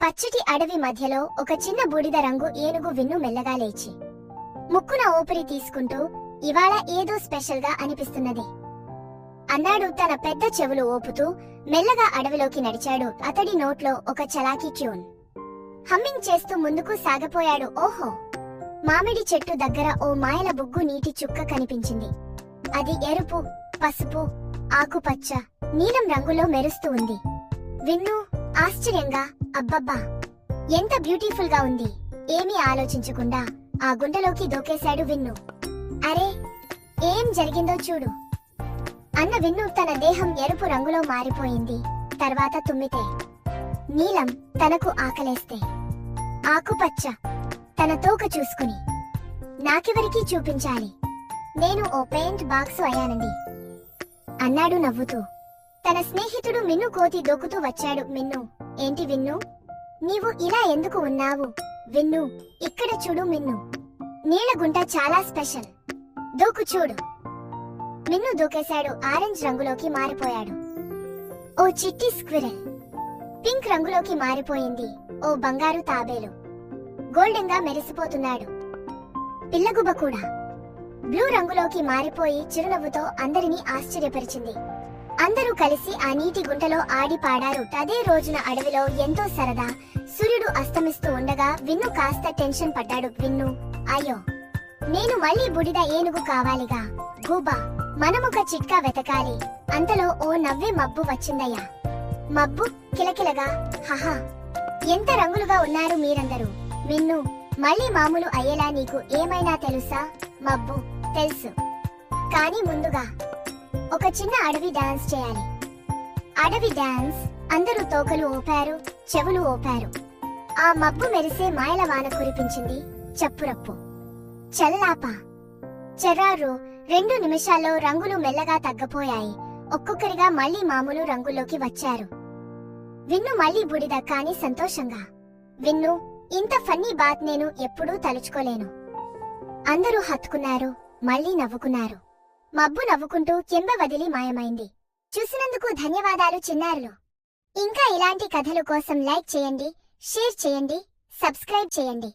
పచ్చటి అడవి మధ్యలో ఒక చిన్న బూడిద రంగు ఏనుగు విన్ను మెల్లగా లేచి ముక్కున ఊపిరి తీసుకుంటూ ఇవాళ ఏదో స్పెషల్ గా అనిపిస్తున్నది అన్నాడు తన పెద్ద చెవులు ఊపుతూ. మెల్లగా అడవిలోకి నడిచాడు. అతడి నోట్లో ఒక చలాకీ ట్యూన్ హమ్మింగ్ చేస్తూ ముందుకు సాగపోయాడు. ఓహో! మామిడి చెట్టు దగ్గర ఓ మాయల బుగ్గు నీటి చుక్క కనిపించింది. అది ఎరుపు, పసుపు, ఆకుపచ్చ, నీలం రంగులో మెరుస్తూ ఉంది. విన్ను ఆశ్చర్యంగా, అబ్బబ్బా, ఎంత బ్యూటిఫుల్ గా ఉంది! ఏమీ ఆలోచించకుండా ఆ గుంటలోకి దూకేశాడు విన్ను. అరే, ఏం జరిగిందో చూడు అన్న విన్ను తన దేహం ఎరుపు రంగులో మారిపోయింది. తర్వాత తుమ్మితే నీలం, తనకు ఆకలేస్తే ఆకుపచ్చ, తన తోక చూసుకుని నాకెవరికీ చూపించాలి, నేను ఓ పెయింట్ బాక్సు అయ్యానండి అన్నాడు నవ్వుతూ. తన స్నేహితుడు మిన్ను కోతి దూకుతూ వచ్చాడు. మిన్ను, ఏంటి విన్ను, నీవు ఇలా ఎందుకు ఉన్నావు? విన్ను, ఇక్కడ చూడు మిన్ను, నీళ్లగుంట చాలా స్పెషల్, దూకు చూడు. మిన్ను దూకేశాడు. ఆరెంజ్ రంగులోకి మారిపోయాడు. ఓ చిట్టి స్క్విరెల్ పింక్ రంగులోకి మారిపోయింది. ఓ బంగారు తాబేలు గోల్డెన్ గా మెరిసిపోతున్నాడు. పిల్లగుబ్బ కూడా బ్లూ రంగులోకి మారిపోయి చిరునవ్వుతో అందరినీ ఆశ్చర్యపరిచింది. అందరూ కలిసి ఆ నీటి గుంటలో ఆడి పాడారు. అదే రోజున అడవిలో ఎంతో సరదా. సూర్యుడు అస్తమిస్తూ ఉండగా విన్ను కాస్త టెన్షన్ పడ్డాడు. విన్ను, అయ్యో, నేను మళ్ళీ బుడిద ఏనుగు కావాలిగా. గూబా, మనమొక చిట్కా వెతకాలి. అంతలో ఓ నవ్వే మబ్బు వచ్చిందయ్యా. మబ్బు కిలకిలగా, హహా, ఎంత రంగులుగా ఉన్నారు మీరందరూ. విన్ను, మళ్ళీ మామూలు అయ్యేలా నీకు ఏమైనా తెలుసా? మబ్బు, తెలుసు, కానీ ముందుగా ఒక చిన్న అడవి డాన్స్ చేయాలి. అడవి డాన్స్. అందరూ తోకలు ఊపారు, చెవులు ఊపారు. ఆ మబ్బు మెరిసే మాయల వాన కురిపించింది. చప్పురప్పు, చల్లాపా, చెర్రారు. 2 నిమిషాల్లో రంగులు మెల్లగా తగ్గపోయాయి. ఒక్కొక్కరిగా మళ్లీ మామూలు రంగుల్లోకి వచ్చారు. విన్ను మళ్లీ బుడిద, కాని సంతోషంగా. విన్ను, ఇంత ఫన్నీ బాత్ నేను ఎప్పుడూ తలుచుకోలేను. అందరూ హత్తుకున్నారు, మళ్లీ నవ్వుకున్నారు. మబ్బు నవ్వుకుంటూ కెంబ వదిలి మాయమైంది. చూసినందుకు ధన్యవాదాలు చిన్నారులు. ఇంకా ఇలాంటి కథలు కోసం లైక్ చేయండి, షేర్ చేయండి, సబ్స్క్రైబ్ చేయండి.